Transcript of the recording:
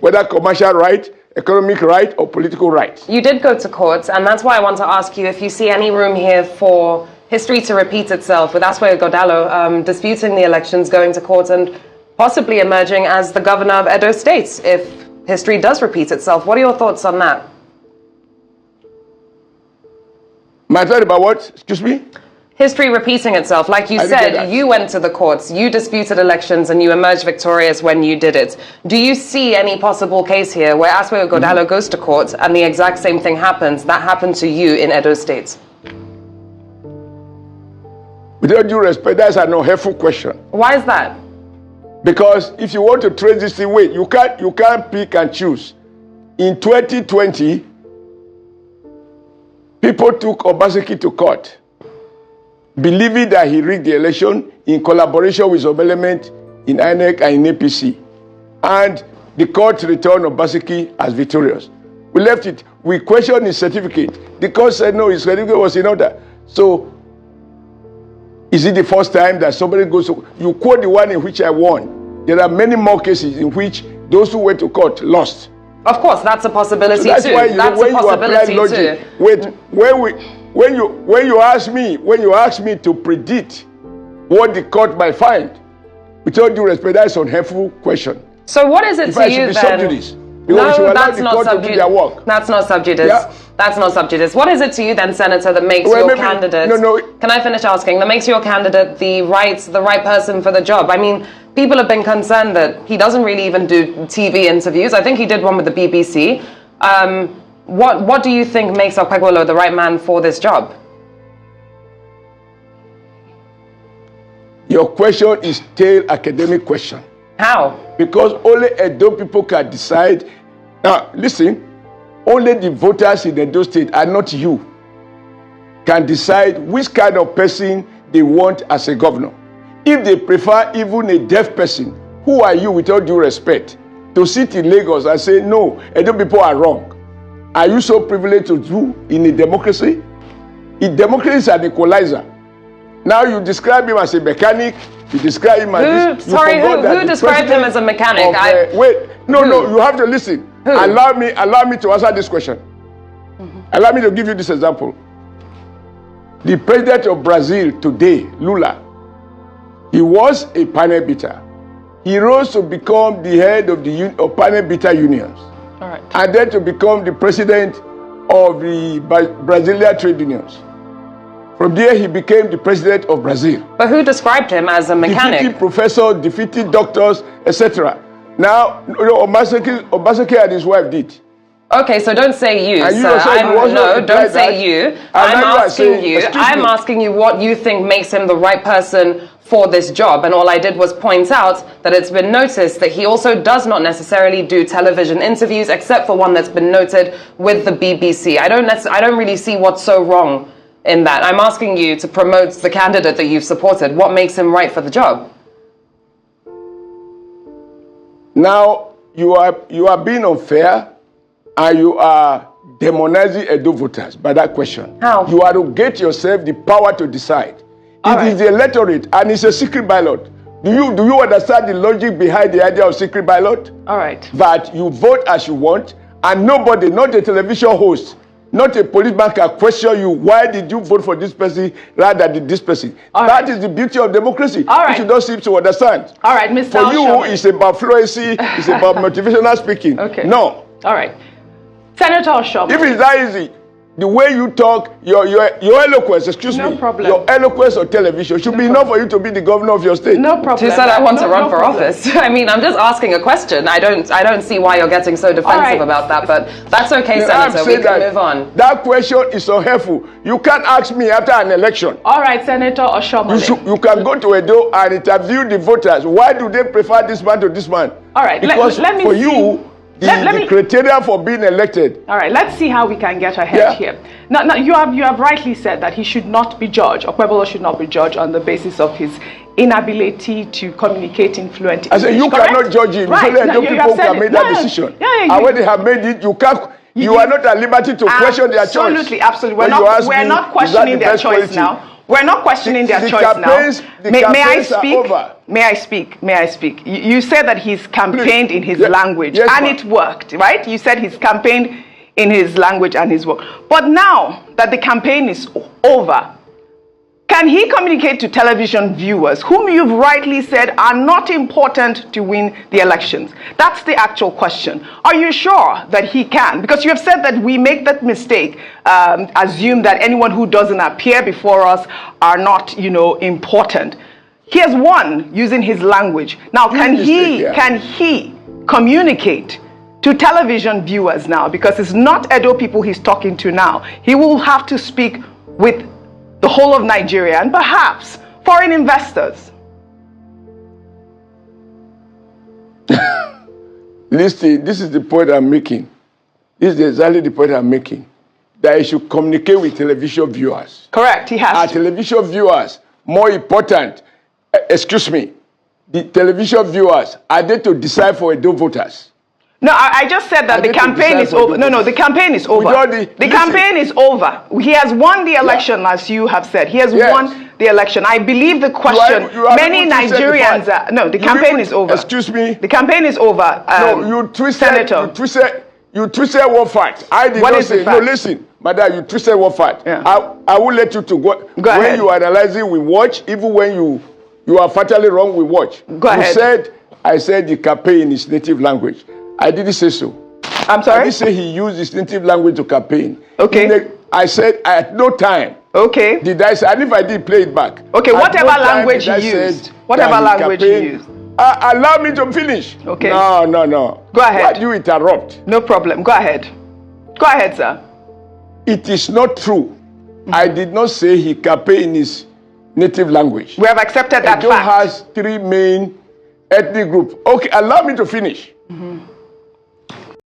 whether commercial right, economic right, or political right. You did go to court, and that's why I want to ask you if you see any room here for history to repeat itself, with Aswe Godalo disputing the elections, going to court, and possibly emerging as the governor of Edo State if history does repeat itself. What are your thoughts on that? My thought about what? Excuse me? History repeating itself. Like you said, you went to the courts, you disputed elections, and you emerged victorious when you did it. Do you see any possible case here where Aswe Godalo goes to court and the exact same thing happens that happened to you in Edo State? With all due respect, that's an unhelpful question. Why is that? Because if you want to trace this thing, wait, you can't pick and choose. In 2020, people took Obaseki to court, believing that he rigged the election in collaboration with some element in INEC and in APC. And the court returned Obaseki as victorious. We left it. We questioned his certificate. The court said no, his certificate was in order. So, is it the first time that somebody goes to... You quote the one in which I won. There are many more cases in which those who went to court lost. Of course, that's a possibility too. That's why when you apply logic, wait, when you ask me to predict what the court might find, with all due respect, that's an unhelpful question. So what is it to you then? Subjudice. Because no, that's not subjudice. That's not subjudice. Yeah. That's not subjudice. What is it to you then, Senator, that makes your candidate... No. Can I finish asking? That makes your candidate the right person for the job? I mean, people have been concerned that he doesn't really even do TV interviews. I think he did one with the BBC. What do you think makes Okpebholo the right man for this job? Your question is still academic question. How? Because only Edo people can decide. Now, listen, only the voters in Edo State, and not you, can decide which kind of person they want as a governor. If they prefer even a deaf person, who are you, with all due respect, to sit in Lagos and say, no, Edo people are wrong? Are you so privileged to do in a democracy? In democracy is an equalizer. Now you describe him as a mechanic, you describe him as this. Sorry, who described him as a mechanic? No, you have to listen. Who? Allow me to answer this question. Allow me to give you this example. The president of Brazil today, Lula, he was a panel beater. He rose to become the head of the panel beater unions. All right. And then to become the president of the Brazilian trade unions. From there, he became the president of Brazil. But who described him as a mechanic? Defeated professors, defeated doctors, etc. Now, Obaseki and his wife did. Okay, so don't say you, sir. Don't say you. I'm asking you what you think makes him the right person for this job. And all I did was point out that it's been noticed that he also does not necessarily do television interviews, except for one that's been noted with the BBC. I don't really see what's so wrong in that. I'm asking you to promote the candidate that you've supported. What makes him right for the job? Now, you are being unfair and you are demonizing Edo voters by that question. How? You arrogate yourself the power to decide. It is the electorate and it's a secret ballot. Do you understand the logic behind the idea of secret ballot? All right. That you vote as you want and nobody, not a television host, not a policeman, can question you. Why did you vote for this person rather than this person? That is the beauty of democracy. All right. Which you don't seem to understand. All right, Mr. For you, it's about fluency, it's about motivational speaking. Okay. No. All right. Senator Oshiomole. If it's that easy, the way you talk, your eloquence, your eloquence on television should be enough for you to be the governor of your state. No problem. You said I want to run for office. I mean, I'm just asking a question. I don't see why you're getting so defensive about that, but that's okay, Senator. We can move on. That question is so helpful. You can't ask me after an election. All right, Senator Oshiomole. You can go to Edo and interview the voters. Why do they prefer this man to this man? All right, because for you, the criteria for being elected. All right, let's see how we can get ahead here. Now, you have rightly said that he should not be judged, Okpebholo should not be judged on the basis of his inability to communicate in fluent English. I said you cannot judge him. Right. So people can make that decision. And when they have made it, you can't. You are not at liberty to question their choice. Absolutely. We're not questioning their choice now. We're not questioning their choice now. May I speak? may I speak? May I speak? You said that he's campaigned in his language, yes, and it worked, right? You said he's campaigned in his language and his work. But now that the campaign is over, can he communicate to television viewers, whom you've rightly said are not important to win the elections? That's the actual question. Are you sure that he can? Because you have said that we make that mistake, assume that anyone who doesn't appear before us are not, important. He has won using his language. Now, can he communicate to television viewers now? Because it's not Edo people he's talking to now. He will have to speak with the whole of Nigeria and perhaps foreign investors. Listen, this is the point I'm making. This is exactly the point I'm making. That he should communicate with television viewers. Correct, he has to. Television viewers, more important, excuse me, the television viewers, are they to decide for Edo voters? No, I just said that the campaign is over. No, the campaign is over. The campaign is over. He has won the election, as you have said. He has won the election. I believe the question, many Nigerians are... No, the campaign is over. Excuse me? The campaign is over. No, you twisted one fact. I did not say... No, listen, madam, you twisted one fact. Yeah. I will let you to go. Go ahead. When you are analyzing, we watch. Even when you are fatally wrong, we watch. Go ahead. I said the campaign in his native language. I didn't say so. I'm sorry? I didn't say he used his native language to campaign. Okay. I said at no time. Okay. Did I say, and if I did, play it back. Okay, whatever language you used. Whatever language you used. Allow me to finish. Okay. No. Go ahead. Why do you interrupt? No problem. Go ahead. Go ahead, sir. It is not true. I did not say he campaigned in his native language. We have accepted that Edo fact. has 3 main ethnic groups. Okay, allow me to finish.